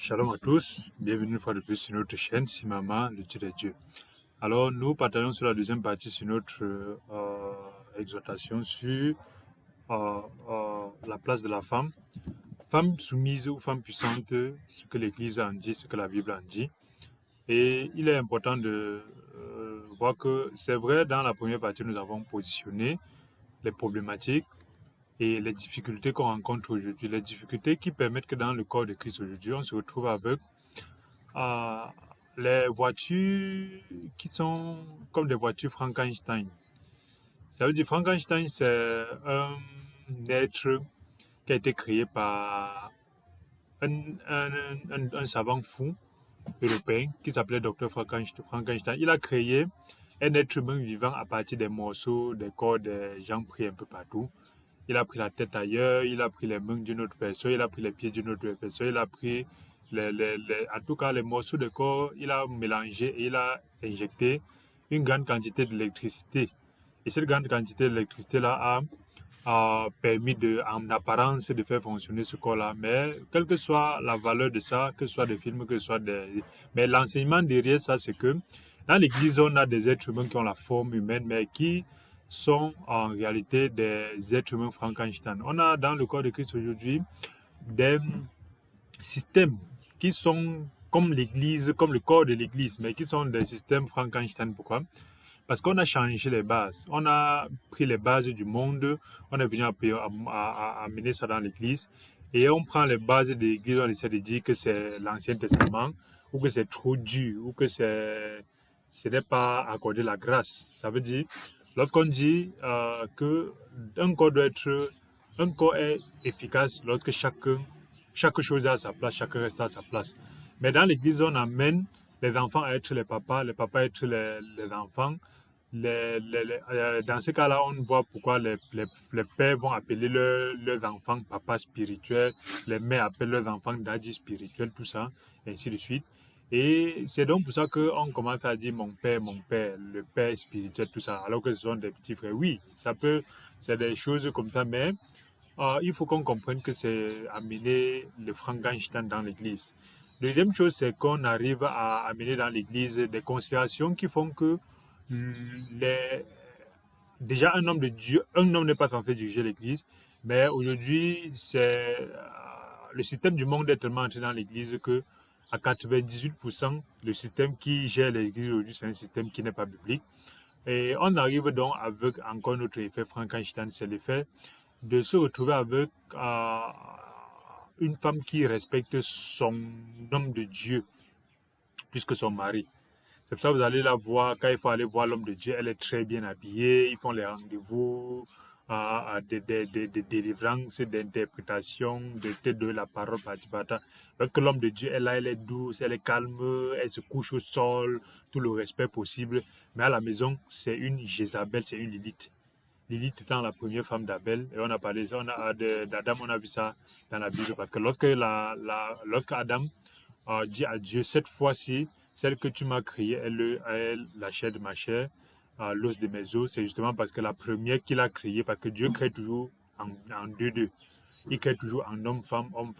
Shalom à tous, bienvenue une fois de plus sur notre chaîne Simama, le Dieu des dieux. Alors nous partageons sur la deuxième partie sur notre exhortation sur la place de la femme. Femme soumise ou femme puissante, ce que l'Église en dit, ce que la Bible en dit. Et il est important de voir que c'est vrai, dans la première partie, nous avons positionné les problématiques et les difficultés qu'on rencontre aujourd'hui. Les difficultés qui permettent que dans le corps de Christ aujourd'hui, on se retrouve avec les voitures qui sont comme des voitures Frankenstein. Ça veut dire Frankenstein, c'est un être qui a été créé par un savant fou européen qui s'appelait Dr. Frankenstein. Il a créé un être humain vivant à partir des morceaux des corps des gens pris un peu partout. Il a pris la tête ailleurs, il a pris les mains d'une autre personne, il a pris les pieds d'une autre personne, il a pris en tout cas les morceaux de corps, il a mélangé et il a injecté une grande quantité d'électricité. Et cette grande quantité d'électricité-là a permis en apparence de faire fonctionner ce corps-là. Mais quelle que soit la valeur de ça, que ce soit des films, que ce soit des... Mais l'enseignement derrière ça, c'est que dans l'Église, on a des êtres humains qui ont la forme humaine, mais qui sont en réalité des êtres humains Frankenstein. On a dans le corps de Christ aujourd'hui des systèmes qui sont comme l'Église, comme le corps de l'Église, mais qui sont des systèmes Frankenstein. Pourquoi? Parce qu'on a changé les bases. On a pris les bases du monde, on est venu amener ça dans l'Église, et on prend les bases de l'Église, on essaie de dire que c'est l'Ancien Testament, ou que c'est trop dur, ou que ce n'est pas accordé la grâce. Ça veut dire, lorsqu'on dit que un corps est efficace lorsque chaque chose est à sa place, chaque reste à sa place. Mais dans l'Église, on amène les enfants à être les papas à être les enfants. Dans ce cas-là, on voit pourquoi les pères vont appeler leurs enfants papa spirituel, les mères appellent leurs enfants daddy spirituel, tout ça, et ainsi de suite. Et c'est donc pour ça qu'on commence à dire mon père, le père spirituel, tout ça, alors que ce sont des petits frères. Oui, c'est des choses comme ça, mais il faut qu'on comprenne que c'est amener le Frankenstein dans l'église. Deuxième chose, c'est qu'on arrive à amener dans l'église des considérations qui font que déjà un homme de Dieu, un homme n'est pas censé diriger l'église, mais aujourd'hui, le système du monde est tellement entré dans l'église que à 98%, le système qui gère l'église aujourd'hui, c'est un système qui n'est pas biblique. Et on arrive donc avec encore notre effet Frankenstein, c'est l'effet de se retrouver avec une femme qui respecte son homme de Dieu plus que son mari. C'est pour ça que vous allez la voir, quand il faut aller voir l'homme de Dieu, elle est très bien habillée, ils font les rendez-vous de délivrance, d'interprétation, de la parole. Lorsque l'homme de Dieu est là, elle est douce, elle est calme, elle se couche au sol, tout le respect possible. Mais à la maison, c'est une Jézabel, c'est une Lilith. Lilith étant la première femme d'Abel, et on a parlé d'Adam, on a vu ça dans la Bible, parce que lorsque Adam dit à Dieu, cette fois-ci, celle que tu m'as créée est la chair de ma chair, l'os de mes os, c'est justement parce que la première qu'il a créée, parce que Dieu crée toujours en deux. Il crée toujours en homme, femme, en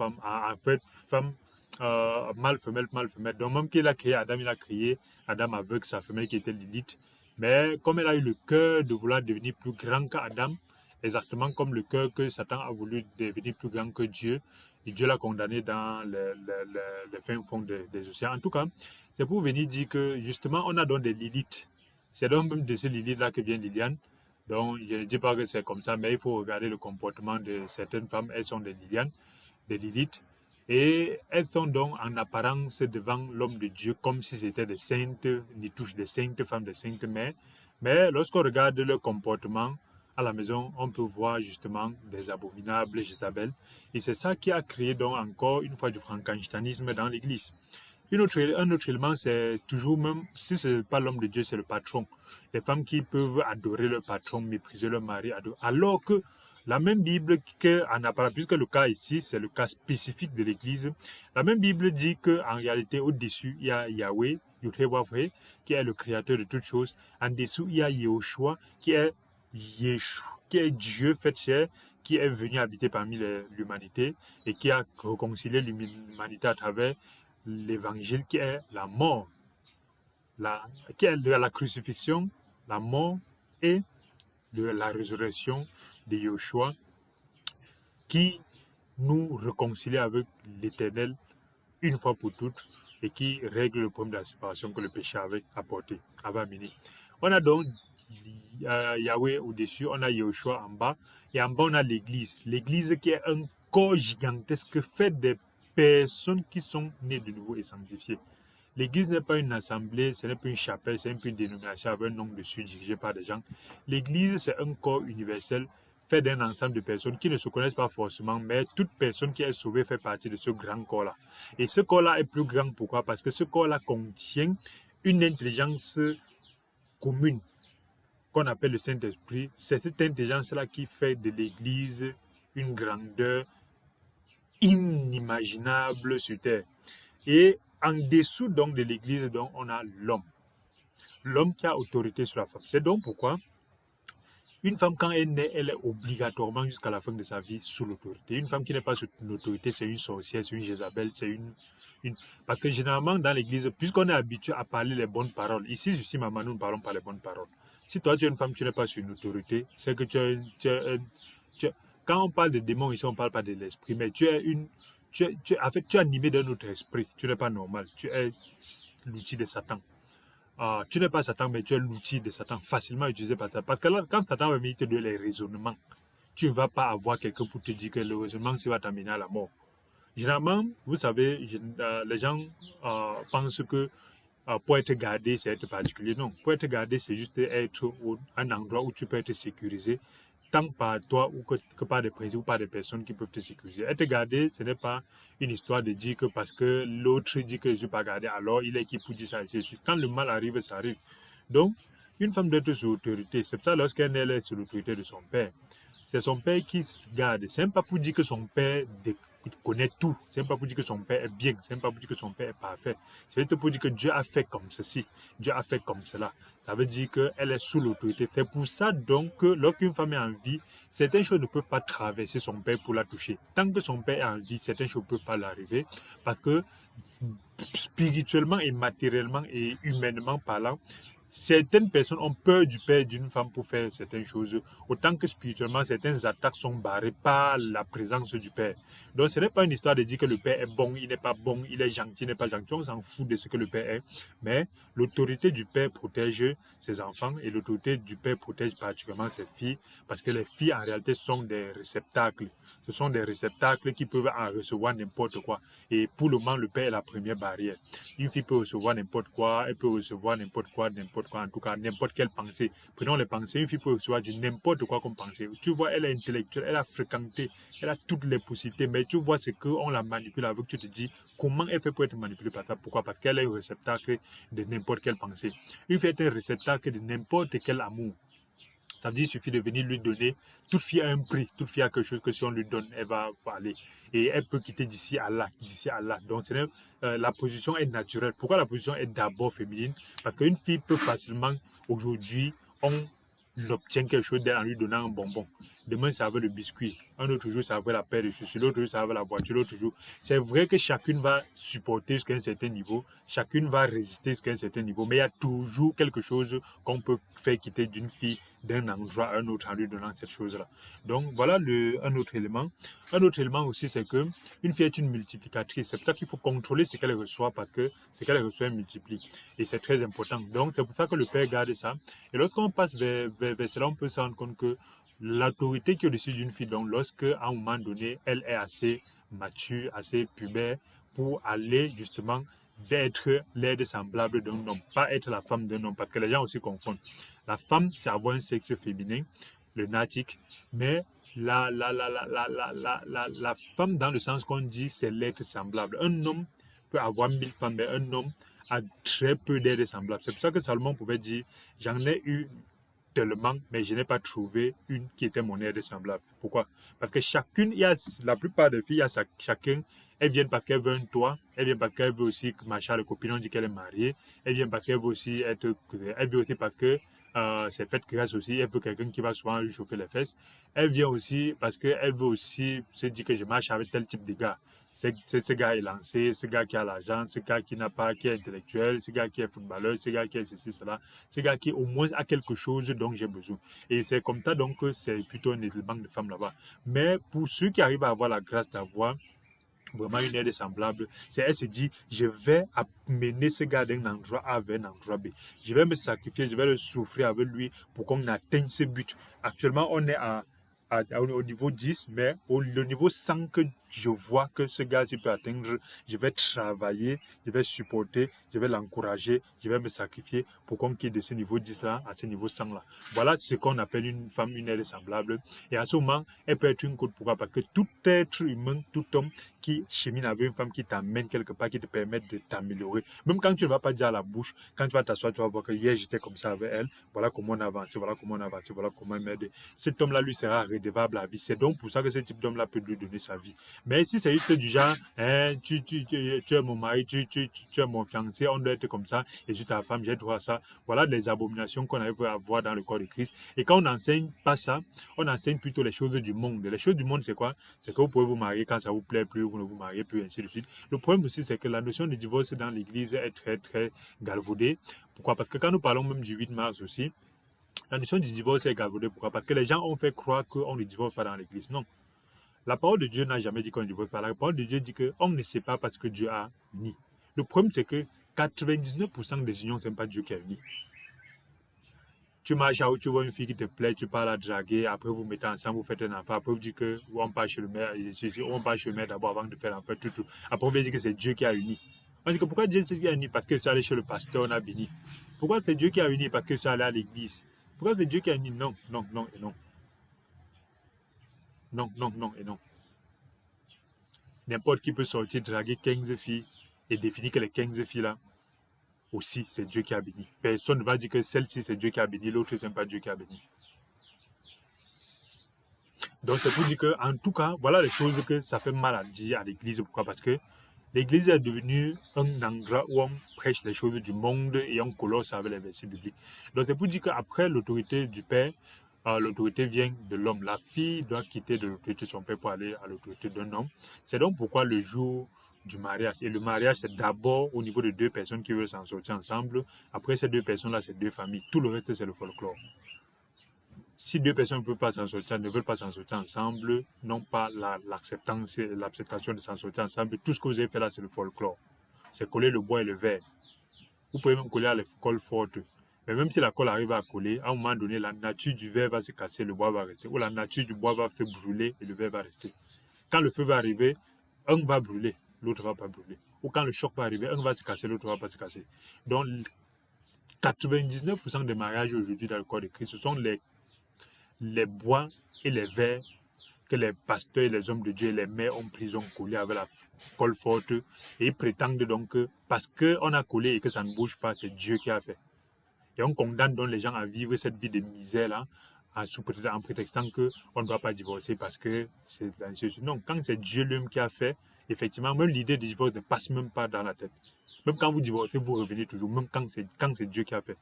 fait, femme, mâle, femelle, mâle, femelle. Donc, même qu'il a créé Adam, il a créé Adam avec sa femelle qui était Lilith. Mais comme elle a eu le cœur de vouloir devenir plus grand qu'Adam, exactement comme le cœur que Satan a voulu devenir plus grand que Dieu, et Dieu l'a condamné dans le fin fond des océans. En tout cas, c'est pour venir dire que justement, on a donc des Lilith. C'est donc même de ces Lilith-là que vient Liliane. Donc, je ne dis pas que c'est comme ça, mais il faut regarder le comportement de certaines femmes. Elles sont des Lilianes, des Lilith. Et elles sont donc en apparence devant l'homme de Dieu comme si c'était des saintes, ni touche des saintes femmes, des saintes mères. Mais lorsqu'on regarde leur comportement à la maison, on peut voir justement des abominables Jézabel. Et c'est ça qui a créé donc encore une fois du frankensteinisme dans l'Église. Un autre élément, c'est toujours même, si ce n'est pas l'homme de Dieu, c'est le patron. Les femmes qui peuvent adorer leur patron, mépriser leur mari, alors que la même Bible en apparence, puisque le cas ici, c'est le cas spécifique de l'Église, la même Bible dit qu'en réalité, au-dessus, il y a Yahweh, qui est le créateur de toutes choses. En dessous, il y a Yehoshua, qui est Yeshua. qui est Dieu fait chair, qui est venu habiter parmi l'humanité et qui a réconcilié l'humanité à travers l'évangile qui est la mort, qui est de la crucifixion, la mort et de la résurrection de Yeshua qui nous réconcilie avec l'Éternel une fois pour toutes et qui règle le problème de la séparation que le péché avait apporté, avait amené. On a donc Yahweh au-dessus, on a Yeshua en bas, et en bas on a l'Église. L'Église qui est un corps gigantesque fait des personnes qui sont nées de nouveau et sanctifiées. L'Église n'est pas une assemblée, ce n'est pas une chapelle, ce n'est pas une dénomination avec un nom dessus dirigé par des gens. L'Église, c'est un corps universel fait d'un ensemble de personnes qui ne se connaissent pas forcément, mais toute personne qui est sauvée fait partie de ce grand corps-là. Et ce corps-là est plus grand, pourquoi? Parce que ce corps-là contient une intelligence commune qu'on appelle le Saint-Esprit. C'est cette intelligence-là qui fait de l'Église une grandeur inimaginable sur terre. Et en dessous donc de l'Église, donc, on a l'homme. L'homme qui a autorité sur la femme. C'est donc pourquoi une femme, quand elle naît, elle est obligatoirement jusqu'à la fin de sa vie sous l'autorité. Une femme qui n'est pas sous l'autorité, c'est une sorcière, c'est une Jézabel, c'est une... Parce que généralement, dans l'église, puisqu'on est habitué à parler les bonnes paroles, ici, maman, nous ne parlons pas les bonnes paroles. Si toi, tu es une femme, tu n'es pas sous une autorité, c'est que quand on parle de démons, ici, on ne parle pas de l'esprit, mais tu es en fait, tu es animé d'un autre esprit. Tu n'es pas normal. Tu es l'outil de Satan. Tu n'es pas Satan, mais tu es l'outil de Satan, facilement utilisé par Satan. Parce que là, quand Satan va venir te donner les raisonnements, tu ne vas pas avoir quelqu'un pour te dire que le raisonnement, ça va t'amener à la mort. Généralement, vous savez, les gens pensent que pour être gardé, c'est être particulier. Non, pour être gardé, c'est juste être un endroit où tu peux être sécurisé, tant par toi ou que par des principes ou par des personnes qui peuvent te sécuriser. Être gardé, ce n'est pas une histoire de dire que parce que l'autre dit que je ne suis pas gardé, alors il est qui pour dire ça. Quand le mal arrive, ça arrive. Donc, une femme doit être sous autorité. C'est ça lorsqu'elle est sous l'autorité de son père. C'est son père qui garde. Ce n'est pas pour dire que son père connaît tout. Ce n'est pas pour dire que son père est bien. Ce n'est pas pour dire que son père est parfait. C'est pour dire que Dieu a fait comme ceci. Dieu a fait comme cela. Ça veut dire qu'elle est sous l'autorité. C'est pour ça donc que lorsqu'une femme est en vie, certaines choses ne peuvent pas traverser son père pour la toucher. Tant que son père est en vie, certaines choses ne peuvent pas l'arriver parce que spirituellement et matériellement et humainement parlant, certaines personnes ont peur du père d'une femme pour faire certaines choses, autant que spirituellement, certaines attaques sont barrées par la présence du père. Donc, ce n'est pas une histoire de dire que le père est bon, il n'est pas bon, il est gentil, il n'est pas gentil, on s'en fout de ce que le père est. Mais l'autorité du père protège ses enfants et l'autorité du père protège particulièrement ses filles, parce que les filles, en réalité, sont des réceptacles. Ce sont des réceptacles qui peuvent en recevoir n'importe quoi. Et pour le moment, le père est la première barrière. Une fille peut recevoir n'importe quoi, elle peut recevoir n'importe quoi, en tout cas, n'importe quelle pensée. Prenons les pensées, une fille peut recevoir du n'importe quoi comme pensée. Tu vois, elle est intellectuelle, elle a fréquenté, elle a toutes les possibilités, mais tu vois, c'est qu'on la manipule avec, tu te dis, comment elle fait pour être manipulée par ça? Pourquoi? Parce qu'elle est un réceptacle de n'importe quelle pensée. Une fille est un réceptacle de n'importe quel amour. Ça veut dire qu'il suffit de venir lui donner. Toute fille a un prix. Toute fille a quelque chose que si on lui donne, elle va aller. Et elle peut quitter d'ici à là. D'ici à là. Donc, la position est naturelle. Pourquoi la position est d'abord féminine? Parce qu'une fille peut facilement, aujourd'hui, on obtient quelque chose d'elle en lui donnant un bonbon. Demain, ça va le biscuit. Un autre jour, ça va la paire de chaussures. L'autre jour, ça va la voiture. L'autre jour. C'est vrai que chacune va supporter jusqu'à un certain niveau. Chacune va résister jusqu'à un certain niveau. Mais il y a toujours quelque chose qu'on peut faire quitter d'une fille d'un endroit à un autre en lui donnant cette chose-là. Donc, voilà un autre élément. Un autre élément aussi, c'est que une fille est une multiplicatrice. C'est pour ça qu'il faut contrôler ce qu'elle reçoit parce que ce qu'elle reçoit, elle multiplie. Et c'est très important. Donc, c'est pour ça que le père garde ça. Et lorsqu'on passe vers cela, on peut se rendre compte que l'autorité qui est au-dessus d'une fille, donc lorsque à un moment donné, elle est assez mature, assez pubère pour aller justement d'être l'aide semblable d'un homme, pas être la femme d'un homme, parce que les gens aussi confondent. La femme, c'est avoir un sexe féminin, le natique, mais la femme, dans le sens qu'on dit, c'est l'être semblable. Un homme peut avoir 1000 femmes, mais un homme a très peu d'êtres semblables. C'est pour ça que Salomon pouvait dire, j'en ai eu tellement, mais je n'ai pas trouvé une qui était mon aide semblable. Pourquoi? Parce que chacune, la plupart des filles, chacun, elles viennent parce qu'elles veulent un toit, elles viennent parce qu'elles veulent aussi marcher avec copine, on dit qu'elle est mariée, elles viennent parce qu'elles veulent aussi parce que c'est fait grâce aussi, elle veut quelqu'un qui va souvent lui chauffer les fesses. Elle vient aussi parce qu'elle veut aussi se dire que je marche avec tel type de gars. Ce gars est lancé, ce gars qui a l'argent, ce gars qui n'a pas, qui est intellectuel, ce gars qui est footballeur, ce gars qui est ceci, cela, ce gars qui au moins a quelque chose dont j'ai besoin. Et c'est comme ça donc que c'est plutôt un élément de femmes là-bas. Mais pour ceux qui arrivent à avoir la grâce d'avoir vraiment une aide semblable, c'est elle se dit, je vais amener ce gars d'un endroit A vers un endroit B. Je vais me sacrifier, je vais le souffrir avec lui pour qu'on atteigne ce but. Actuellement, on est au niveau 10, mais au niveau 100 que je vois que ce gars peut atteindre, je vais travailler, je vais supporter, je vais l'encourager, je vais me sacrifier pour qu'on quitte de ce niveau 10 là à ce niveau 100 là. Voilà ce qu'on appelle une femme, une aide semblable. Et à ce moment, elle peut être une côte. Pourquoi? Parce que tout être humain, tout homme qui chemine avec une femme qui t'amène quelque part, qui te permet de t'améliorer. Même quand tu ne vas pas dire à la bouche, quand tu vas t'asseoir, tu vas voir que hier j'étais comme ça avec elle, voilà comment on a avancé, voilà comment on a avancé, voilà comment elle m'aide. Cet homme-là lui sera redevable à la vie. C'est donc pour ça que ce type d'homme-là peut lui donner sa vie. Mais si c'est juste du genre, hein, tu es mon mari, tu es mon fiancé, on doit être comme ça, et je suis ta femme, j'ai droit à ça. Voilà les abominations qu'on arrive à voir dans le corps de Christ. Et quand on n'enseigne pas ça, on enseigne plutôt les choses du monde. Les choses du monde, c'est quoi? C'est que vous pouvez vous marier quand ça vous plaît plus, vous ne vous mariez plus, ainsi de suite. Le problème aussi, c'est que la notion de divorce dans l'église est très, très galvaudée. Pourquoi? Parce que quand nous parlons même du 8 mars aussi, la notion du divorce est galvaudée. Pourquoi? Parce que les gens ont fait croire qu'on ne divorce pas dans l'église. Non. La parole de Dieu n'a jamais dit qu'on ne divorce pas. La parole de Dieu dit qu'on ne sait pas parce que Dieu a uni. Le problème, c'est que 99% des unions, ce n'est pas Dieu qui a uni. Tu marches où tu vois une fille qui te plaît, tu parles à draguer, après vous mettez ensemble, vous faites un enfant, après vous dites que on part chez le maire, on part chez le maire d'abord avant de faire l'enfant, tout. Après on va dire que c'est Dieu qui a uni. On dit que pourquoi Dieu qui a uni? Parce que tu es allé chez le pasteur, on a béni. Pourquoi c'est Dieu qui a uni? Parce que tu es allé à l'église. Pourquoi c'est Dieu qui a uni? Non, non, non et non. Non, non, non et non. N'importe qui peut sortir, draguer 15 filles et définir que les 15 filles-là, aussi, c'est Dieu qui a béni. Personne ne va dire que celle-ci, c'est Dieu qui a béni, l'autre, ce n'est pas Dieu qui a béni. Donc, c'est pour dire que, en tout cas, voilà les choses que ça fait mal à dire à l'église. Pourquoi? Parce que l'église est devenue un endroit où on prêche les choses du monde et on colosse avec les versets bibliques. Donc, c'est pour dire qu'après l'autorité du Père, l'autorité vient de l'homme. La fille doit quitter de l'autorité de son père pour aller à l'autorité d'un homme. C'est donc pourquoi le jour du mariage, et le mariage, c'est d'abord au niveau de deux personnes qui veulent s'en sortir ensemble. Après ces deux personnes-là, c'est deux familles. Tout le reste, c'est le folklore. Si deux personnes ne peuvent pas s'en sortir, ne veulent pas s'en sortir ensemble, n'ont pas l'acceptance et l'acceptation de s'en sortir ensemble, tout ce que vous avez fait là, c'est le folklore. C'est coller le bois et le verre. Vous pouvez même coller à la colle forte. Mais même si la colle arrive à coller, à un moment donné, la nature du verre va se casser, le bois va rester. Ou la nature du bois va se brûler et le verre va rester. Quand le feu va arriver, un va brûler, l'autre ne va pas brûler. Ou quand le choc va arriver, un va se casser, l'autre ne va pas se casser. Donc, 99% des mariages aujourd'hui dans le corps de Christ, ce sont les bois et les verres que les pasteurs et les hommes de Dieu et les mères ont pris, ont collé avec la colle forte et ils prétendent donc que parce qu'on a collé et que ça ne bouge pas, c'est Dieu qui a fait. Et on condamne donc les gens à vivre cette vie de misère-là en prétextant qu'on ne doit pas divorcer parce que c'est la chose. Non, quand c'est Dieu lui-même qui a fait, effectivement, même l'idée de divorce ne passe même pas dans la tête. Même quand vous divorcez, vous revenez toujours, même quand c'est Dieu qui a fait.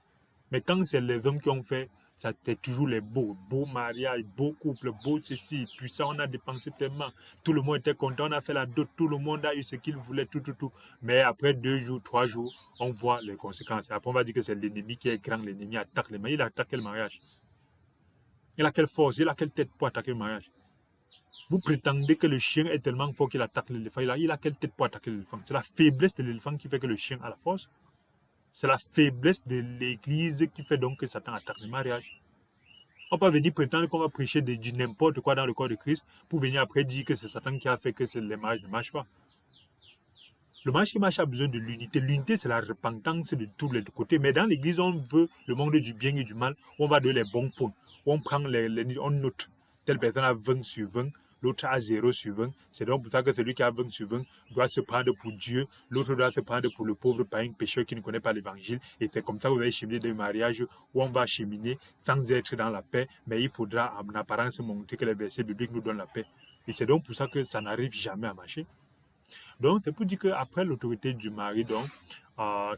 Mais quand c'est les hommes qui ont fait, ça c'était toujours les beaux mariages, beaux couples, beaux ceci, puissants, on a dépensé tellement. Tout le monde était content, on a fait la dot, tout le monde a eu ce qu'il voulait, tout. Mais après 2 jours, 3 jours, on voit les conséquences. Après, on va dire que c'est l'ennemi qui est grand, l'ennemi attaque les mariages. Il a attaqué le mariage. Il a quelle force, il a quelle tête pour attaquer le mariage? Vous prétendez que le chien est tellement fort qu'il attaque l'éléphant. Il a quelle tête pour attaquer l'éléphant? C'est la faiblesse de l'éléphant qui fait que le chien a la force. C'est la faiblesse de l'église qui fait donc que Satan attaque le mariage. On peut venir prétendre qu'on va prêcher du n'importe quoi dans le corps de Christ pour venir après dire que c'est Satan qui a fait que les mariages ne marchent pas. Le mariage qui marche a besoin de l'unité. L'unité, c'est la repentance de tous les côtés. Mais dans l'église, on veut le monde du bien et du mal. On va donner les bons points. On prend on note. Telle personne a 20 sur 20, l'autre a 0 sur 20. C'est donc pour ça que celui qui a 20 sur 20 doit se prendre pour Dieu. L'autre doit se prendre pour le pauvre païen pécheur qui ne connaît pas l'évangile. Et c'est comme ça que vous allez cheminer des mariages où on va cheminer sans être dans la paix. Mais il faudra en apparence montrer que les versets bibliques nous donnent la paix. Et c'est donc pour ça que ça n'arrive jamais à marcher. Donc, c'est pour dire qu'après l'autorité du mari, donc,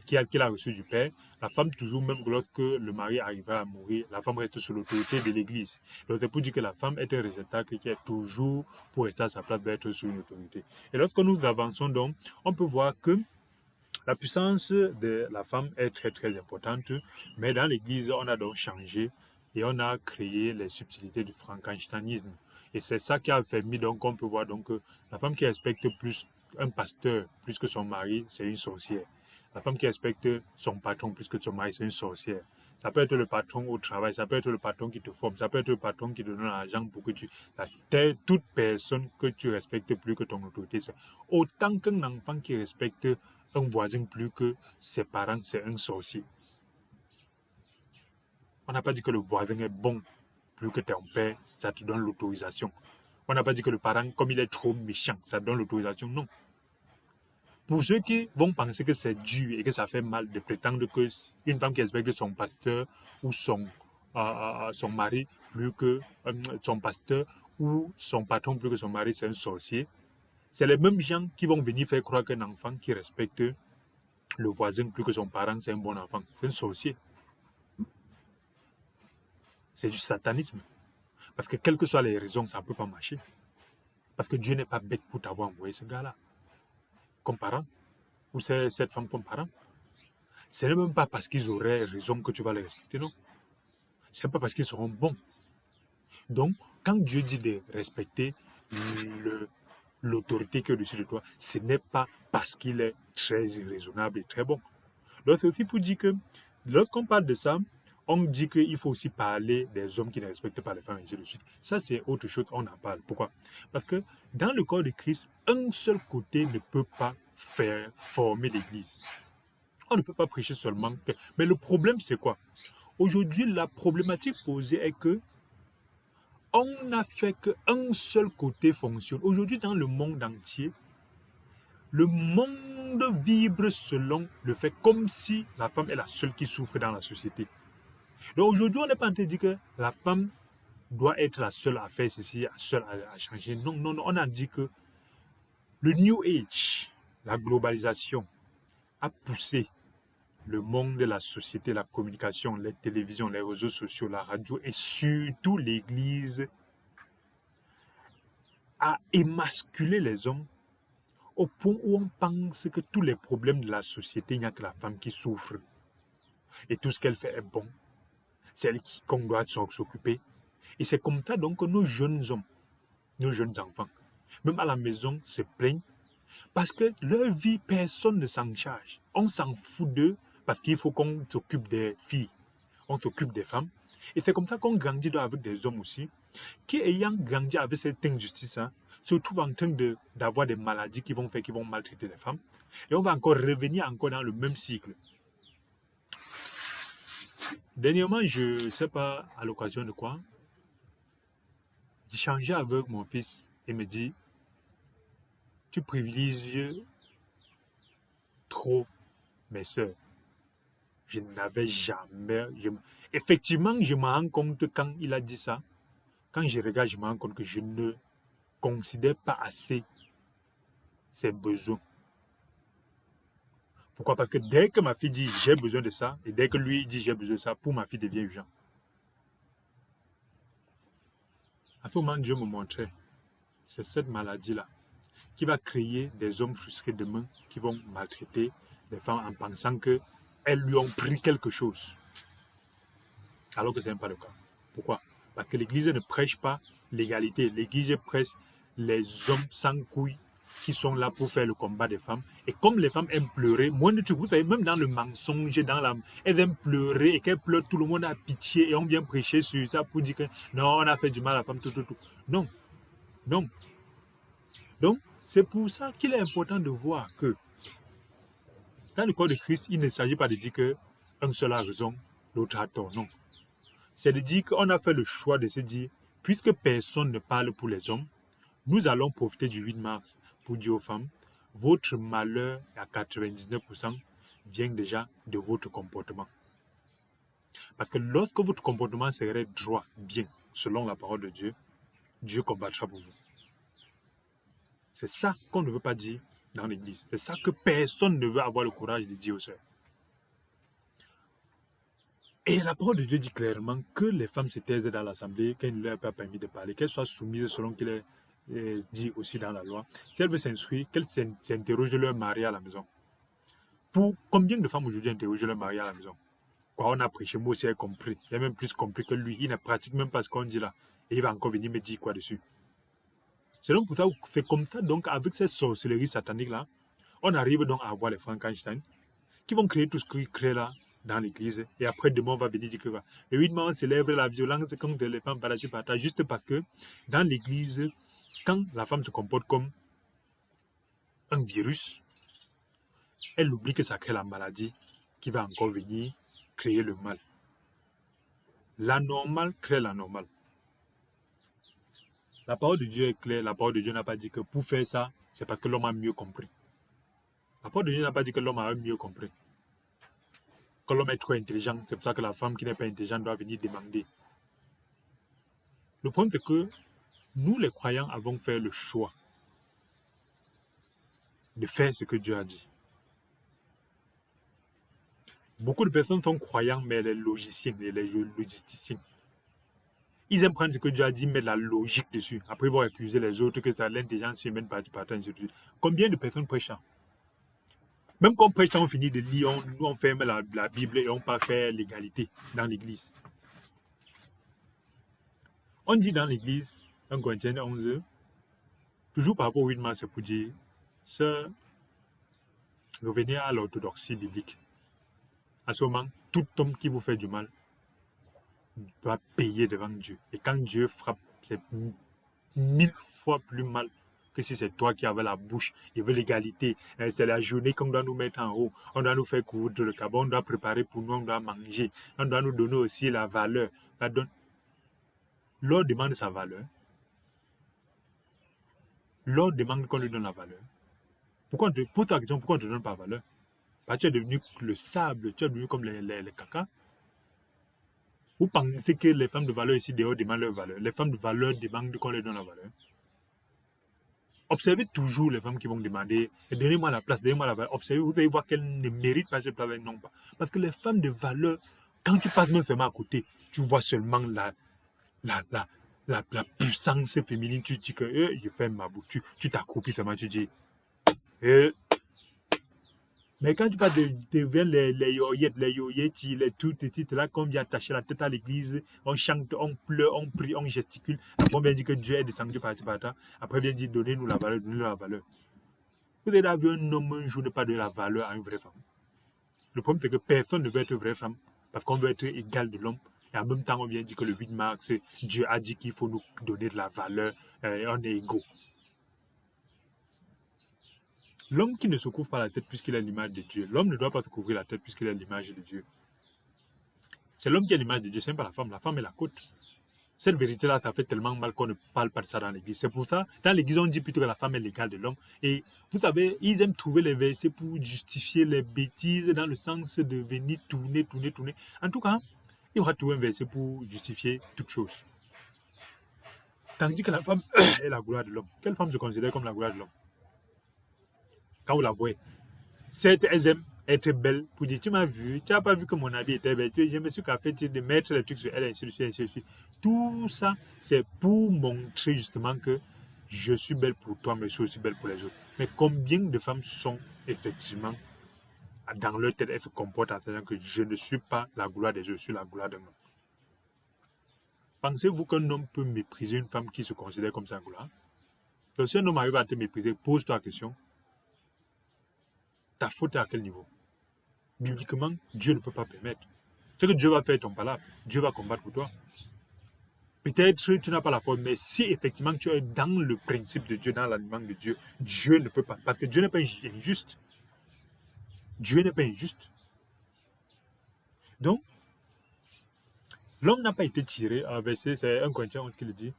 qu'il a reçu du père, la femme, toujours, même lorsque le mari arrivera à mourir, la femme reste sous l'autorité de l'église. Donc, c'est pour dire que la femme est un réceptacle qui est toujours, pour rester à sa place, doit être sous une autorité. Et lorsque nous avançons, donc, on peut voir que la puissance de la femme est très très importante, mais dans l'Église, on a donc changé et on a créé les subtilités du frankensteinisme. Et c'est ça qui a permis donc qu'on peut voir donc que la femme qui respecte plus un pasteur plus que son mari, c'est une sorcière. La femme qui respecte son patron plus que son mari, c'est une sorcière. Ça peut être le patron au travail, ça peut être le patron qui te forme, ça peut être le patron qui te donne l'argent pour que tu... Toute personne que tu respectes plus que ton autorité, c'est autant qu'un enfant qui respecte un voisin plus que ses parents, c'est un sorcier. On n'a pas dit que le voisin est bon plus que ton père, ça te donne l'autorisation. On n'a pas dit que le parent, comme il est trop méchant, ça te donne l'autorisation. Non. Pour ceux qui vont penser que c'est dur et que ça fait mal de prétendre qu'une femme qui respecte son pasteur ou son mari plus que son pasteur ou son patron plus que son mari, c'est un sorcier, c'est les mêmes gens qui vont venir faire croire qu'un enfant qui respecte le voisin plus que son parent, c'est un bon enfant. C'est un sorcier. C'est du satanisme. Parce que quelles que soient les raisons, ça ne peut pas marcher. Parce que Dieu n'est pas bête pour t'avoir envoyé ce gars-là comme parent. Ou cette femme comme parent. Ce n'est même pas parce qu'ils auraient raison que tu vas les respecter, non. Ce n'est pas parce qu'ils seront bons. Donc, quand Dieu dit de respecter l'autorité qui est au-dessus de toi, ce n'est pas parce qu'il est très irraisonnable et très bon. Donc, c'est aussi pour dire que lorsqu'on parle de ça, on dit qu'il faut aussi parler des hommes qui ne respectent pas les femmes, et ainsi de suite. Ça, c'est autre chose, on en parle. Pourquoi? Parce que dans le corps de Christ, un seul côté ne peut pas faire former l'Église. On ne peut pas prêcher seulement. Mais le problème, c'est quoi? Aujourd'hui, la problématique posée est que on n'a fait qu'un seul côté fonctionne. Aujourd'hui, dans le monde entier, le monde vibre selon le fait comme si la femme est la seule qui souffre dans la société. Donc aujourd'hui, on n'est pas en train de dire que la femme doit être la seule à faire ceci, la seule à changer. Non, non, non. On a dit que le New Age, la globalisation, a poussé le monde de la société, la communication, les télévisions, les réseaux sociaux, la radio et surtout l'Église à émasculer les hommes au point où on pense que tous les problèmes de la société, il n'y a que la femme qui souffre. Et tout ce qu'elle fait est bon. C'est elle qu'on doit s'occuper. Et c'est comme ça donc que nos jeunes hommes, nos jeunes enfants, même à la maison, se plaignent parce que leur vie, personne ne s'en charge. On s'en fout d'eux parce qu'il faut qu'on s'occupe des filles, on s'occupe des femmes. Et c'est comme ça qu'on grandit avec des hommes aussi, qui ayant grandi avec cette injustice-là, se retrouvent en train d'avoir des maladies qui vont maltraiter les femmes. Et on va encore revenir encore dans le même cycle. Dernièrement, je ne sais pas à l'occasion de quoi, j'ai changé avec mon fils et me dit, tu privilégies trop mes soeurs. Je n'avais jamais... Effectivement, je me rends compte quand il a dit ça, quand je regarde, je me rends compte que je ne considère pas assez ses besoins. Pourquoi? Parce que dès que ma fille dit j'ai besoin de ça, et dès que lui dit j'ai besoin de ça, pour ma fille devient urgent. À ce moment, Dieu me montrait, c'est cette maladie-là qui va créer des hommes frustrés demain qui vont maltraiter les femmes en pensant qu'elles lui ont pris quelque chose. Alors que ce n'est pas le cas. Pourquoi? Parce que l'Église ne prêche pas l'égalité. L'Église prêche les hommes sans couilles qui sont là pour faire le combat des femmes. Et comme les femmes aiment pleurer, moins de trucs, vous savez, même dans le mensonge, elles aiment pleurer et qu'elles pleurent, tout le monde a pitié et on vient prêcher sur ça pour dire que non, on a fait du mal à la femme, tout. Non, non. Donc, c'est pour ça qu'il est important de voir que dans le corps de Christ, il ne s'agit pas de dire qu'un seul a raison, l'autre a tort. Non. C'est de dire qu'on a fait le choix de se dire, puisque personne ne parle pour les hommes, nous allons profiter du 8 mars pour dire aux femmes, votre malheur à 99% vient déjà de votre comportement. Parce que lorsque votre comportement serait droit, bien, selon la parole de Dieu, Dieu combattra pour vous. C'est ça qu'on ne veut pas dire dans l'église. C'est ça que personne ne veut avoir le courage de dire aux sœurs. Et la parole de Dieu dit clairement que les femmes se taisent dans l'assemblée, qu'elles ne leur est pas permis de parler, qu'elles soient soumises selon qu'il est dit aussi dans la loi. Si elles veulent s'instruire, qu'elles s'interrogent leur mari à la maison. Pour combien de femmes aujourd'hui interrogent leur mari à la maison? Quoi, on a prêché, moi aussi j'ai compris. J'ai même plus compris que lui. Il ne pratique même pas ce qu'on dit là. Et il va encore venir me dire quoi dessus. C'est donc pour ça, c'est comme ça, donc avec ces sorcelleries sataniques là, on arrive donc à avoir les Frankenstein qui vont créer tout ce qu'ils créent là dans l'église. Et après, demain, on va venir dire que le 8 mars, on célèbre la violence contre les femmes, juste parce que dans l'église, quand la femme se comporte comme un virus, elle oublie que ça crée la maladie qui va encore venir créer le mal. La normale crée la normale. La parole de Dieu est claire. La parole de Dieu n'a pas dit que pour faire ça, c'est parce que l'homme a mieux compris. La parole de Dieu n'a pas dit que l'homme a mieux compris. Que l'homme est trop intelligent, c'est pour ça que la femme qui n'est pas intelligente doit venir demander. Le problème, c'est que nous, les croyants, avons fait le choix de faire ce que Dieu a dit. Beaucoup de personnes sont croyants, mais les logiciens, les logisticiens, ils aiment prendre ce que Dieu a dit, mettre la logique dessus. Après, ils vont accuser les autres que c'est l'intelligence humaine partie par ainsi de suite. Combien de personnes prêchent? Même quand on prêche, on finit de lire, on ferme la Bible et on part faire l'égalité dans l'église. On dit dans l'église, 1 Corinthiens 11, toujours par rapport au 8 mars, c'est pour dire, revenez à l'orthodoxie biblique. À ce moment, tout homme qui vous fait du mal doit payer devant Dieu. Et quand Dieu frappe, c'est 1000 fois plus mal que si c'est toi qui avais la bouche. Il veut l'égalité. C'est la journée qu'on doit nous mettre en haut. On doit nous faire coudre le cabot. On doit préparer pour nous. On doit manger. On doit nous donner aussi la valeur. L'ordre demande sa valeur. L'ordre demande qu'on lui donne la valeur. Pose ta question, pourquoi on ne te donne pas la valeur? Parce que tu es devenu le sable. Tu es devenu comme les caca. Vous pensez que les femmes de valeur ici dehors demandent leur valeur? Les femmes de valeur demandent qu'on leur donne la valeur. Observez toujours les femmes qui vont demander donnez-moi la place, donnez-moi la valeur. Observez, vous allez voir qu'elles ne méritent pas cette place, non pas. Parce que les femmes de valeur, quand tu passes même seulement à côté, tu vois seulement la puissance féminine. Tu dis que je fais ma bouche, tu t'accroupis seulement, tu dis. Mais quand tu passes devant les yoyettes, les tout petites, là, qu'on vient attacher la tête à l'église, on chante, on pleure, on prie, on gesticule. Après, on vient dire que Dieu est descendu par là. Après, on vient dire donnez-nous la valeur, donnez-nous la valeur. Vous avez vu un homme un jour ne pas donner la valeur à une vraie femme. Le problème, c'est que personne ne veut être une vraie femme parce qu'on veut être égal de l'homme. Et en même temps, on vient dire que le 8 mars, Dieu a dit qu'il faut nous donner de la valeur et on est égaux. L'homme qui ne se couvre pas la tête puisqu'il a l'image de Dieu, l'homme ne doit pas se couvrir la tête puisqu'il a l'image de Dieu. C'est l'homme qui a l'image de Dieu, c'est pas la femme. La femme est la côte. Cette vérité-là, ça fait tellement mal qu'on ne parle pas de ça dans l'église. C'est pour ça, dans l'église, on dit plutôt que la femme est l'égale de l'homme. Et vous savez, ils aiment trouver les versets pour justifier les bêtises dans le sens de venir tourner. En tout cas, il aura trouvé un verset pour justifier toute chose. Tandis que la femme est la gloire de l'homme. Quelle femme se considère comme la gloire de l'homme? Quand vous la voyez, certes, elles aiment être belles pour dire tu m'as vu, tu n'as pas vu que mon habit était belle, je me suis fait de mettre les trucs sur elle, ainsi de suite. Tout ça, c'est pour montrer justement que je suis belle pour toi, mais je suis aussi belle pour les autres. Mais combien de femmes sont effectivement dans leur tête, elles se comportent en disant que je ne suis pas la gloire des autres, je suis la gloire d'un homme. Pensez-vous qu'un homme peut mépriser une femme qui se considère comme sa gloire? Donc, si un homme arrive à te mépriser, pose-toi la question. Ta faute est à quel niveau? Bibliquement, Dieu ne peut pas permettre. Ce que Dieu va faire ton palabre, Dieu va combattre pour toi. Peut-être tu n'as pas la faute, mais si effectivement tu es dans le principe de Dieu, dans l'aliment de Dieu, Dieu ne peut pas. Parce que Dieu n'est pas injuste. Dieu n'est pas injuste. Donc, l'homme n'a pas été tiré, verset, c'est 1 Corinthiens 11 qui le dit,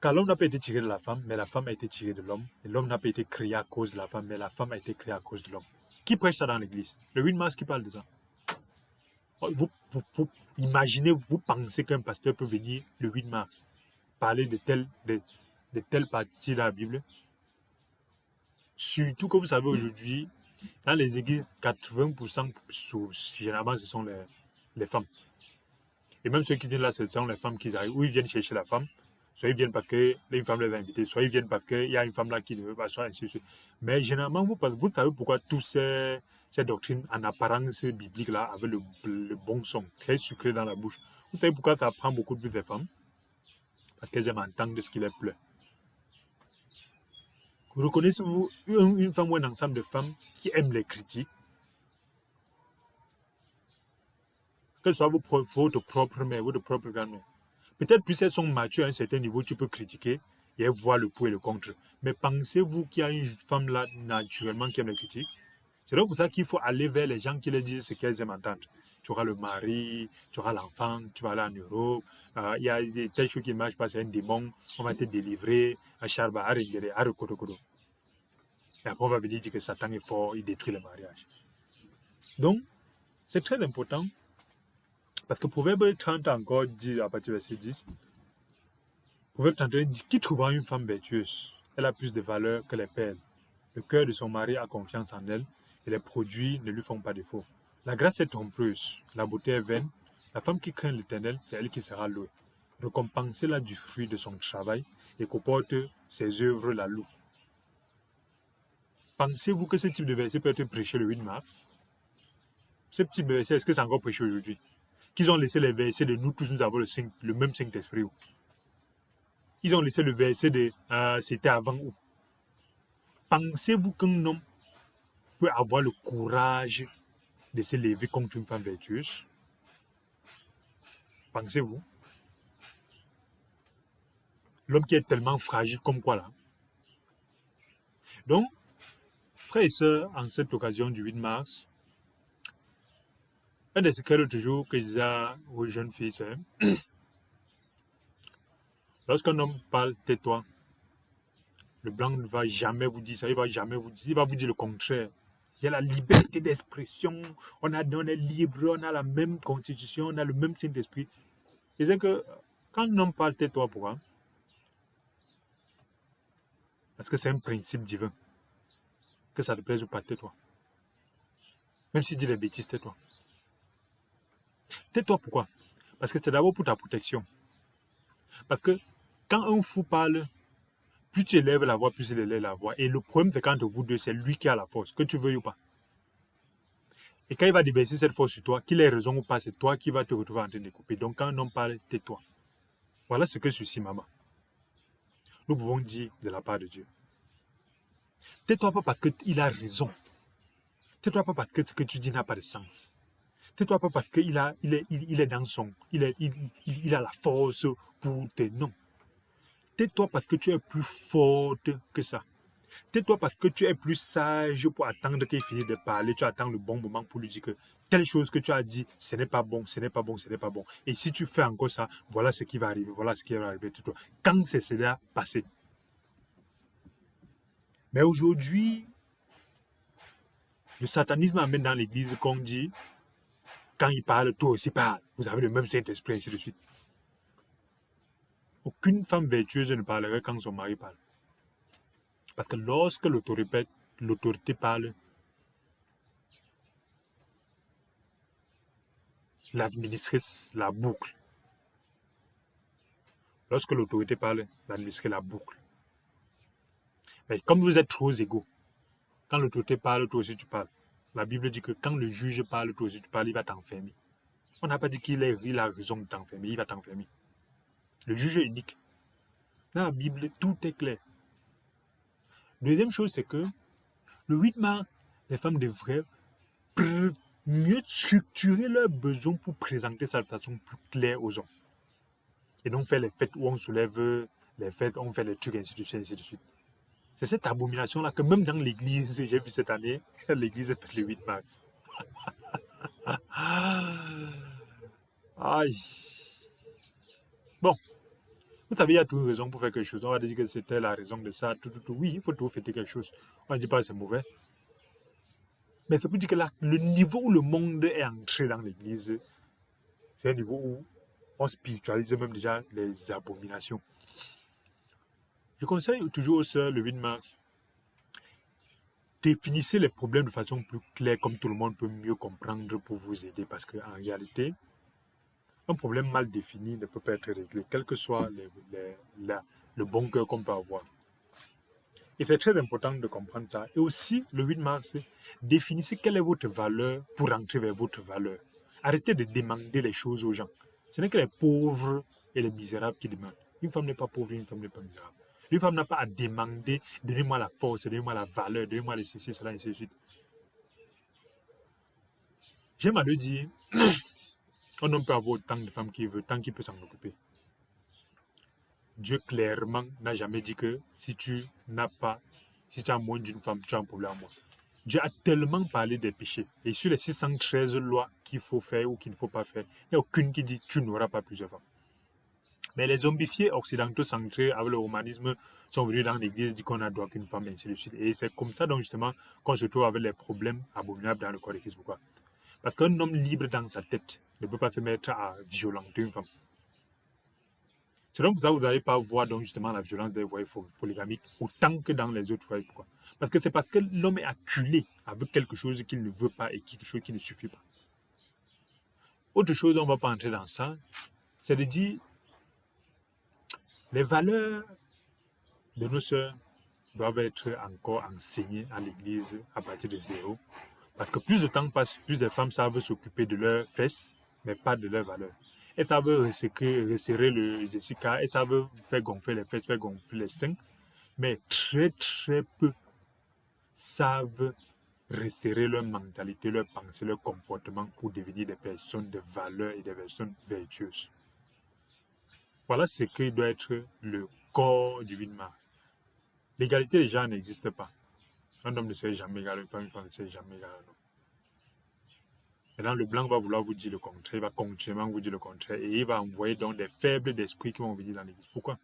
car l'homme n'a pas été tiré de la femme, mais la femme a été tirée de l'homme. Et l'homme n'a pas été créé à cause de la femme, mais la femme a été créée à cause de l'homme. Qui prêche ça dans l'église? Le 8 mars qui parle de ça. Vous imaginez, vous pensez qu'un pasteur peut venir le 8 mars parler de telle partie de la Bible? Surtout que vous savez aujourd'hui, dans les églises, 80%, généralement, ce sont les femmes. Et même ceux qui viennent là, ce sont les femmes qui arrivent. Ou ils viennent chercher la femme, soit ils viennent parce qu'une femme les a invités, soit ils viennent parce qu'il y a une femme là qui ne veut pas, soit ainsi de suite. Mais généralement, vous savez pourquoi toutes ces doctrines en apparence biblique là, avec le bon son, très sucré dans la bouche, vous savez pourquoi ça prend beaucoup plus de femmes? Parce qu'elles aiment entendre ce qui les plaît. Vous reconnaissez-vous une femme ou un ensemble de femmes qui aiment les critiques? Que ce soit votre propre mère, votre propre grand-mère. Peut-être puisqu'elles sont matures à un certain niveau, tu peux critiquer et voir le pour et le contre. Mais pensez-vous qu'il y a une femme là, naturellement, qui aime les critiques? C'est donc pour ça qu'il faut aller vers les gens qui leur disent ce qu'elles aiment entendre. Tu auras le mari, tu auras l'enfant, tu vas aller en Europe, il y a telle chose qui ne marche pas, c'est un démon, on va te délivrer, à Charba, à Rengere, à Rekodokodo. Et après, on va venir dire que Satan est fort, il détruit le mariage. Donc, c'est très important, parce que Proverbe 30 encore dit, à partir du verset 10, Proverbe 31 dit, qui trouvera une femme vertueuse? Elle a plus de valeur que les perles. Le cœur de son mari a confiance en elle, et les produits ne lui font pas défaut. La grâce est trompeuse, la beauté est vaine. La femme qui craint l'Éternel, c'est elle qui sera louée. Récompensez-la du fruit de son travail, et qu'opporte ses œuvres la louent. Pensez-vous que ce type de verset peut être prêché le 8 mars? Ce type de verset, est-ce que c'est encore prêché aujourd'hui? Qu'ils ont laissé les versets de nous tous, nous avons le même Saint-Esprit. Ils ont laissé le verset de c'était avant où? Pensez-vous qu'un homme peut avoir le courage de se lever contre une femme vertueuse? Pensez-vous? L'homme qui est tellement fragile comme quoi là? Donc, frères et sœurs, en cette occasion du 8 mars, un des secrets l'autre jour que je disais aux jeunes filles, c'est lorsqu'un homme parle, tais-toi. Le blanc ne va jamais vous dire ça, il va jamais vous dire, il va vous dire le contraire. Il y a la liberté d'expression, on est libre, on a la même constitution, on a le même Saint-Esprit. C'est que quand un homme parle, tais-toi, pourquoi? Parce que c'est un principe divin. Que ça te plaise ou pas, tais-toi. Même s'il dit des bêtises, tais-toi. Tais-toi pourquoi? Parce que c'est d'abord pour ta protection. Parce que quand un fou parle, plus tu élèves la voix, plus il élève la voix. Et le problème, c'est qu'entre vous deux, c'est lui qui a la force, que tu veuilles ou pas. Et quand il va déverser cette force sur toi, qu'il ait raison ou pas, c'est toi qui vas te retrouver en train de couper. Donc quand un homme parle, tais-toi. Voilà ce que ceci, maman. Nous pouvons dire de la part de Dieu. Tais-toi pas parce qu'il a raison. Tais-toi pas parce que ce que tu dis n'a pas de sens. Tais-toi pas parce qu'il il est dans son... Il a la force pour te... Non. Tais-toi parce que tu es plus forte que ça. Tais-toi parce que tu es plus sage pour attendre qu'il finisse de parler. Tu attends le bon moment pour lui dire que telle chose que tu as dit, ce n'est pas bon, ce n'est pas bon, ce n'est pas bon. Et si tu fais encore ça, voilà ce qui va arriver, voilà ce qui va arriver. Quand c'est cela passé. Mais aujourd'hui, le satanisme amène dans l'église qu'on dit, quand il parle, toi aussi parle. Vous avez le même Saint-Esprit, ainsi de suite. Aucune femme vertueuse ne parlerait quand son mari parle. Parce que lorsque l'autorité parle, l'administratrice la boucle. Lorsque l'autorité parle, l'administratrice la boucle. Mais comme vous êtes trop égaux, quand l'autorité parle, toi aussi tu parles. La Bible dit que quand le juge parle, toi aussi tu parles, il va t'enfermer. On n'a pas dit qu'il a raison de t'enfermer, il va t'enfermer. Le juge est unique. Dans la Bible, tout est clair. Deuxième chose, c'est que le 8 mars, les femmes devraient mieux structurer leurs besoins pour présenter ça de façon plus claire aux hommes. Et donc faire les fêtes où on soulève les fêtes, on fait les trucs, ainsi de suite, ainsi de suite. C'est cette abomination-là que même dans l'église, j'ai vu cette année, l'église est faite le 8 mars. Aïe. Bon, vous savez, il y a toujours une raison pour faire quelque chose. On va dire que c'était la raison de ça, tout. Oui, il faut toujours fêter quelque chose. On ne dit pas que c'est mauvais. Mais c'est pour dire que là, le niveau où le monde est entré dans l'église, c'est un niveau où on spiritualise même déjà les abominations. Je conseille toujours aux sœurs le 8 mars. définissez les problèmes de façon plus claire, comme tout le monde peut mieux comprendre pour vous aider. Parce qu'en réalité, un problème mal défini ne peut pas être réglé, quel que soit le bon cœur qu'on peut avoir. Et c'est très important de comprendre ça. Et aussi, le 8 mars, définissez quelle est votre valeur pour rentrer vers votre valeur. Arrêtez de demander les choses aux gens. Ce n'est que les pauvres et les misérables qui demandent. Une femme n'est pas pauvre, une femme n'est pas misérable. Une femme n'a pas à demander, donnez-moi la force, donnez-moi la valeur, donnez-moi les ceci, cela, et ainsi de suite. J'aime à le dire, un homme peut avoir autant de femmes qu'il veut, tant qu'il peut s'en occuper. Dieu clairement n'a jamais dit que si tu as moins d'une femme, tu as un problème à moi. Dieu a tellement parlé des péchés. Et sur les 613 lois qu'il faut faire ou qu'il ne faut pas faire, il n'y a aucune qui dit tu n'auras pas plusieurs femmes. Mais les zombifiés occidentaux centrés avec le romanisme sont venus dans l'église, disent qu'on n'a droit qu'une femme, et ainsi de suite. Et c'est comme ça, donc, justement, qu'on se trouve avec les problèmes abominables dans le corps de Christ. Pourquoi? Parce qu'un homme libre dans sa tête ne peut pas se mettre à violenter une femme. C'est donc pour ça que vous n'allez pas voir donc justement la violence des foyers polygamiques autant que dans les autres foyers. Pourquoi? Parce que c'est parce que l'homme est acculé avec quelque chose qu'il ne veut pas et quelque chose qui ne suffit pas. Autre chose, on ne va pas entrer dans ça, c'est de dire les valeurs de nos sœurs doivent être encore enseignées à l'église à partir de zéro. Parce que plus de temps passe, plus les femmes savent s'occuper de leurs fesses, mais pas de leurs valeurs. Elles savent resserrer le Jessica, elles savent faire gonfler les fesses, faire gonfler les seins, mais très très peu savent resserrer leur mentalité, leur pensée, leur comportement pour devenir des personnes de valeur et des personnes vertueuses. Voilà ce qui doit être le corps du 8 mars. L'égalité des genres n'existe pas. Un homme ne serait jamais égal à une femme ne serait jamais égal à un homme. Maintenant, le blanc va vouloir vous dire le contraire, il va continuellement vous dire le contraire, et il va envoyer donc des faibles d'esprit qui vont venir dans l'église. Pourquoi?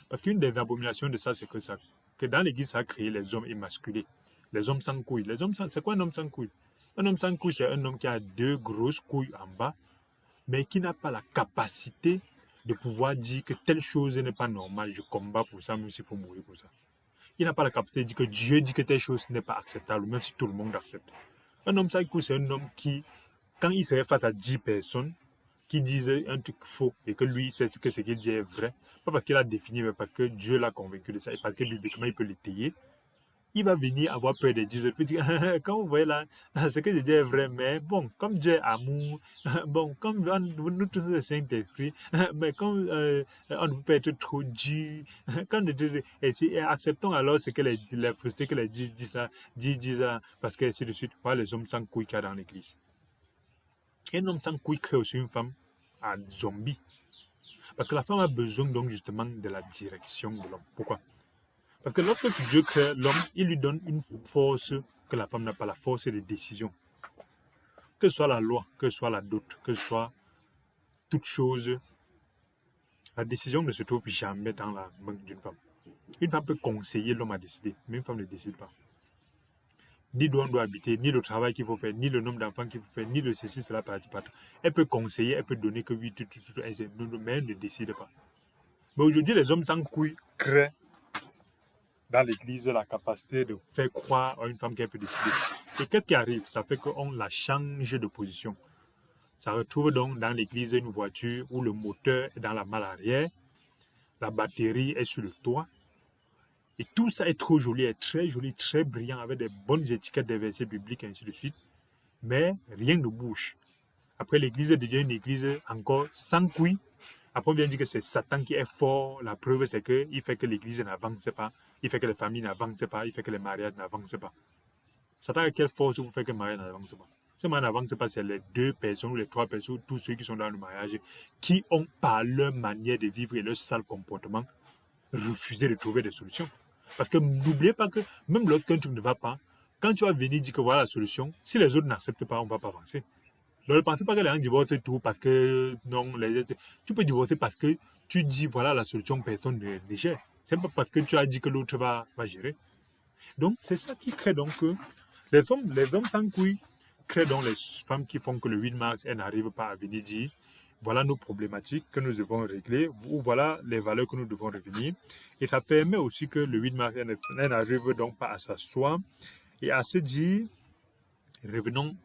Parce qu'une des abominations de ça, c'est que dans l'église, ça a créé les hommes émasculés, les hommes sans couilles. C'est quoi un homme sans couilles? Un homme sans couilles, c'est un homme qui a deux grosses couilles en bas, mais qui n'a pas la capacité de pouvoir dire que telle chose n'est pas normale, je combats pour ça, même s'il faut mourir pour ça. Il n'a pas la capacité de dire que Dieu dit que telle chose n'est pas acceptable, même si tout le monde accepte. Un homme sans couilles, c'est un homme qui, quand il serait face à 10 personnes qui disent un truc faux et que lui sait que ce qu'il dit est vrai, pas parce qu'il a défini, mais parce que Dieu l'a convaincu de ça et parce que bibliquement il peut l'étayer, il va venir avoir peur des 10 autres. Il dire, quand vous voyez là, ce que je dis est vrai, mais bon, comme Dieu est amour, bon, comme nous tous le Saint-Esprit, mais comme on ne peut pas être trop dur, quand acceptons alors ce que les frustrés que les disent là, parce que ainsi de suite, voilà les hommes sans couilles qu'il y a dans l'église. Un homme sans couille crée aussi une femme à zombie. Parce que la femme a besoin donc justement de la direction de l'homme. Pourquoi? Parce que lorsque Dieu crée l'homme, il lui donne une force que la femme n'a pas, la force de décision. Que ce soit la loi, que ce soit la dot, que ce soit toute chose, la décision ne se trouve jamais dans la main d'une femme. Une femme peut conseiller l'homme à décider, mais une femme ne décide pas. Ni d'où on doit habiter, ni le travail qu'il faut faire, ni le nombre d'enfants qu'il faut faire, ni le ceci, cela, partie. Elle peut conseiller, elle peut donner que oui, mais elle ne décide pas. Mais aujourd'hui, les hommes sans couilles créent dans l'église la capacité de faire croire à une femme qu'elle peut décider. Et qu'est-ce qui arrive? Ça fait qu'on la change de position. Ça retrouve donc dans l'église une voiture où le moteur est dans la malle arrière, la batterie est sur le toit, et tout ça est trop joli, est très joli, très brillant, avec des bonnes étiquettes des versets bibliques, et ainsi de suite. Mais rien ne bouge. Après, l'église devient une église encore sans couilles. Après, on vient dire que c'est Satan qui est fort. La preuve, c'est qu'il fait que l'église n'avance pas. Il fait que les familles n'avancent pas. Il fait que les mariages n'avancent pas. Satan a quelle force pour faire que le mariage n'avance pas? Si le mariage n'avance pas, c'est les 2 personnes ou les 3 personnes, tous ceux qui sont dans le mariage, qui ont, par leur manière de vivre et leur sale comportement, refusé de trouver des solutions. Parce que n'oubliez pas que même lorsqu'un truc ne va pas, quand tu vas venir dire que voilà la solution, si les autres n'acceptent pas, on ne va pas avancer. Donc ne pensez pas que les gens divorcent tout parce que non, tu peux divorcer parce que tu dis voilà la solution, personne ne gère. C'est pas parce que tu as dit que l'autre va gérer. Donc c'est ça qui crée donc les hommes sans couilles créent donc les femmes qui font que le 8 mars, elles n'arrivent pas à venir dire voilà nos problématiques que nous devons régler ou voilà les valeurs que nous devons revenir. Et ça permet aussi que le 8 mars, elle n'arrive donc pas à s'asseoir Et à se dire, revenons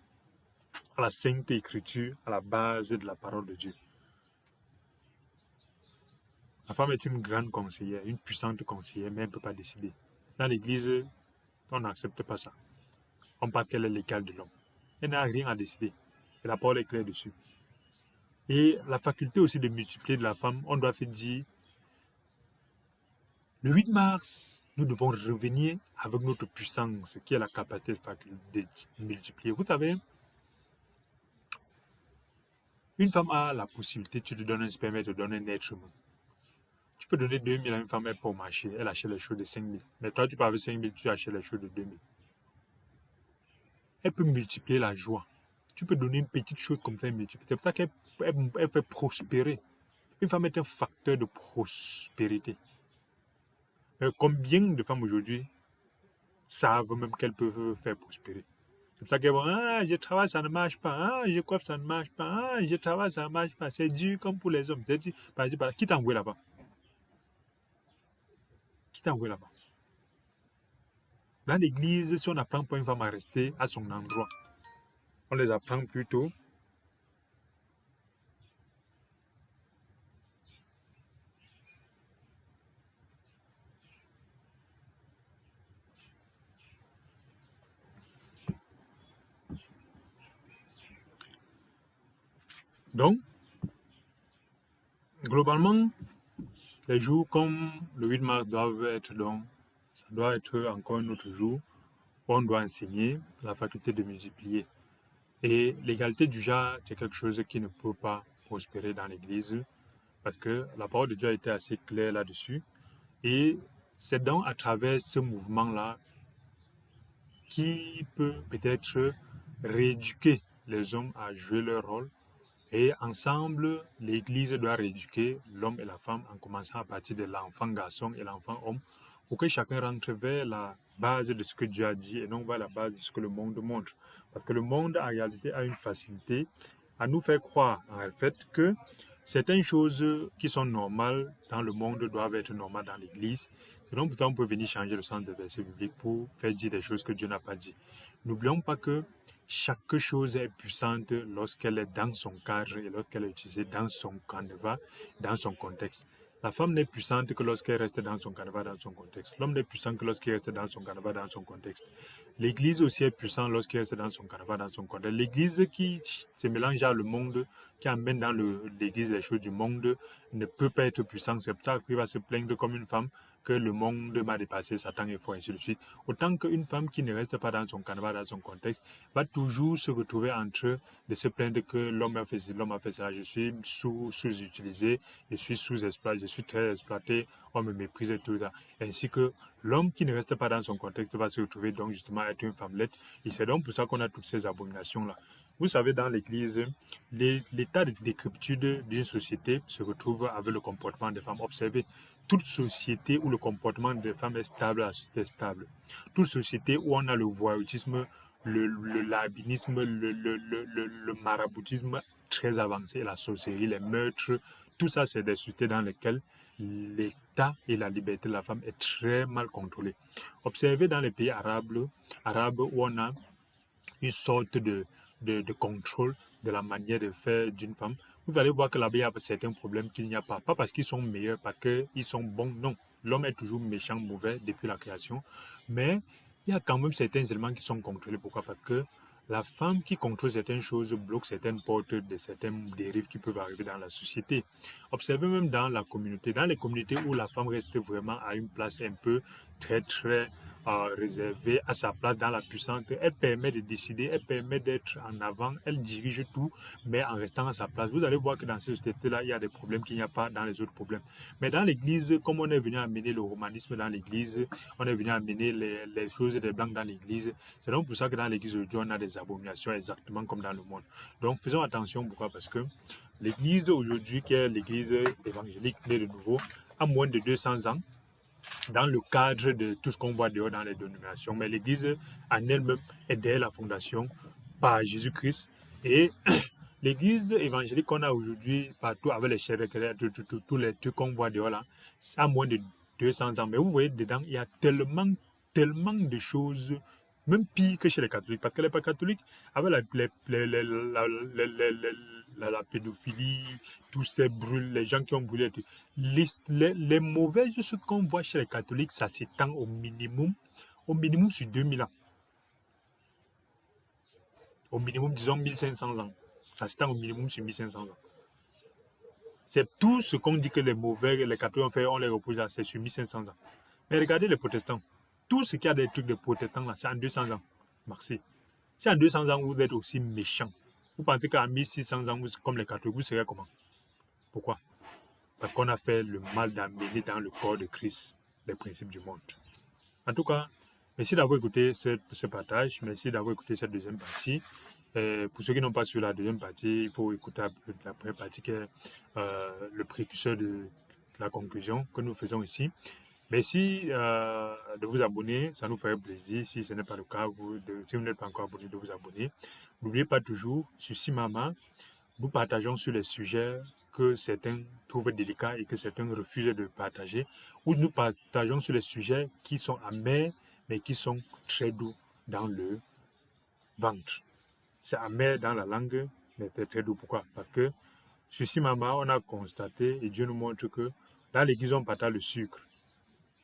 à la Sainte Écriture, à la base de la parole de Dieu. La femme est une grande conseillère, une puissante conseillère, mais elle ne peut pas décider. Dans l'Église, on n'accepte pas ça. On pense qu'elle est l'égale de l'homme. Elle n'a rien à décider. Et la parole est claire dessus. Et la faculté aussi de multiplier de la femme, on doit se dire, le 8 mars, nous devons revenir avec notre puissance, qui est la capacité de multiplier. Vous savez, une femme a la possibilité, tu te donnes un sperme, elle te donne un être humain. Tu peux donner 2000 à une femme, elle peut marcher, elle achète les choses de 5000. Mais toi, tu peux avec 5000, tu achètes les choses de 2000. Elle peut multiplier la joie. Tu peux donner une petite chose comme ça, elle multiplie. C'est pour ça qu'elle fait prospérer. Une femme est un facteur de prospérité. Mais combien de femmes aujourd'hui savent même qu'elles peuvent faire prospérer? C'est pour ça qu'elles vont, ah, je travaille, ça ne marche pas. Ah, je coiffe, ça ne marche pas. Ah, je travaille, ça ne marche pas. C'est dur comme pour les hommes. C'est dur. Qui t'a envoyé là-bas? Qui t'a envoyé là-bas? Dans l'église, si on n'apprend pas une femme à rester à son endroit, on les apprend plutôt. Donc, globalement, les jours comme le 8 mars doivent être donc, ça doit être encore un autre jour où on doit enseigner la faculté de multiplier. Et l'égalité du genre, c'est quelque chose qui ne peut pas prospérer dans l'Église parce que la parole de Dieu a été assez claire là-dessus. Et c'est donc à travers ce mouvement-là qui peut peut-être rééduquer les hommes à jouer leur rôle. Et ensemble, l'Église doit rééduquer l'homme et la femme en commençant à partir de l'enfant garçon et l'enfant homme pour que chacun rentre vers la base de ce que Dieu a dit et non vers la base de ce que le monde montre. Parce que le monde, en réalité, a une facilité à nous faire croire, en fait, que certaines choses qui sont normales dans le monde doivent être normales dans l'Église. C'est donc pour ça qu'on peut venir changer le sens des versets bibliques pour faire dire des choses que Dieu n'a pas dit. N'oublions pas que chaque chose est puissante lorsqu'elle est dans son cadre et lorsqu'elle est utilisée dans son canevas, dans son contexte. La femme n'est puissante que lorsqu'elle reste dans son canevas, dans son contexte. L'homme n'est puissant que lorsqu'il reste dans son canevas, dans son contexte. L'Église aussi est puissante lorsqu'il reste dans son canevas, dans son contexte. L'Église qui se mélange à le monde, qui amène dans l'Église les choses du monde, ne peut pas être puissante. C'est pour ça qu'il va se plaindre comme une femme que le monde m'a dépassé, Satan est fort, ainsi de suite. Autant qu'une femme qui ne reste pas dans son canevas, dans son contexte, va toujours se retrouver entre de se plaindre que l'homme a fait ceci, l'homme a fait cela, je suis sous-utilisé, je suis sous-exploité, je suis très exploité, on me méprise et tout ça. Ainsi que l'homme qui ne reste pas dans son contexte va se retrouver donc justement à être une femmelette. Et c'est donc pour ça qu'on a toutes ces abominations-là. Vous savez, dans l'Église, l'état de décrépitude d'une société se retrouve avec le comportement des femmes. Observez, toute société où le comportement des femmes est stable, la société est stable. Toute société où on a le voyoutisme, le labinisme, le maraboutisme très avancé, la sorcellerie, les meurtres, tout ça, c'est des sociétés dans lesquelles l'état et la liberté de la femme est très mal contrôlée. Observez dans les pays arabes où on a une sorte de contrôle de la manière de faire d'une femme, vous allez voir que là-bas, il y a certains problèmes qu'il n'y a pas. Pas parce qu'ils sont meilleurs, parce qu'ils sont bons, non. L'homme est toujours méchant, mauvais depuis la création. Mais il y a quand même certains éléments qui sont contrôlés. Pourquoi? Parce que la femme qui contrôle certaines choses bloque certaines portes de certaines dérives qui peuvent arriver dans la société. Observez même dans la communauté. Dans les communautés où la femme reste vraiment à une place un peu très réservée à sa place dans la puissance, elle permet de décider, elle permet d'être en avant, elle dirige tout, mais en restant à sa place. Vous allez voir que dans ces sociétés-là, il y a des problèmes qu'il n'y a pas dans les autres problèmes. Mais dans l'église, comme on est venu amener le romanisme dans l'église, on est venu amener les choses des blancs dans l'église, c'est donc pour ça que dans l'église aujourd'hui, on a des abominations exactement comme dans le monde. Donc faisons attention, pourquoi? Parce que l'église aujourd'hui, qui est l'église évangélique née de nouveau, a moins de 200 ans, dans le cadre de tout ce qu'on voit dehors dans les dénominations. Mais l'Église en elle-même est derrière la fondation par Jésus-Christ. Et l'Église évangélique qu'on a aujourd'hui partout avec les chers tous les trucs qu'on voit dehors là, ça a moins de 200 ans. Mais vous voyez, dedans, il y a tellement de choses Même pire que chez les catholiques. Parce que les catholiques, avec la pédophilie, tous ces brûles, les gens qui ont brûlé, les mauvaises choses qu'on voit chez les catholiques, ça s'étend au minimum sur 2000 ans. Au minimum, disons 1500 ans. Ça s'étend au minimum sur 1500 ans. C'est tout ce qu'on dit que les mauvais, les catholiques ont fait, on les repose là, c'est sur 1500 ans. Mais regardez les protestants. Tout ce qu'il y a des trucs de protestants là, c'est en 200 ans. Merci. Si en 200 ans, vous êtes aussi méchant, vous pensez qu'en 1600 ans, comme les catholiques, vous serez comment? Pourquoi? Parce qu'on a fait le mal d'amener dans le corps de Christ les principes du monde. En tout cas, merci d'avoir écouté ce partage. Merci d'avoir écouté cette deuxième partie. Pour ceux qui n'ont pas suivi la deuxième partie, il faut écouter la première partie qui est le précurseur de la conclusion que nous faisons ici. Merci de vous abonner, ça nous ferait plaisir. Si ce n'est pas le cas, si vous n'êtes pas encore abonné, de vous abonner. N'oubliez pas toujours, sur Simama, nous partageons sur les sujets que certains trouvent délicats et que certains refusent de partager, ou nous partageons sur les sujets qui sont amers, mais qui sont très doux dans le ventre. C'est amer dans la langue, mais c'est très doux. Pourquoi? Parce que sur Simama, on a constaté, et Dieu nous montre que dans l'église, on partage le sucre.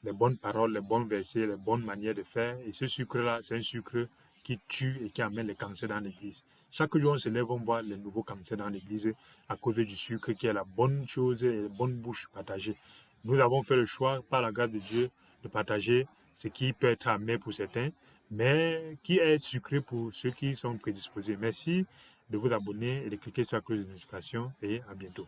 Les bonnes paroles, les bons versets, les bonnes manières de faire. Et ce sucre-là, c'est un sucre qui tue et qui amène les cancers dans l'église. Chaque jour, on se lève, on voit les nouveaux cancers dans l'église à cause du sucre qui est la bonne chose et la bonne bouche partagée. Nous avons fait le choix, par la grâce de Dieu, de partager ce qui peut être amer pour certains, mais qui est sucré pour ceux qui sont prédisposés. Merci de vous abonner et de cliquer sur la cloche de notification et à bientôt.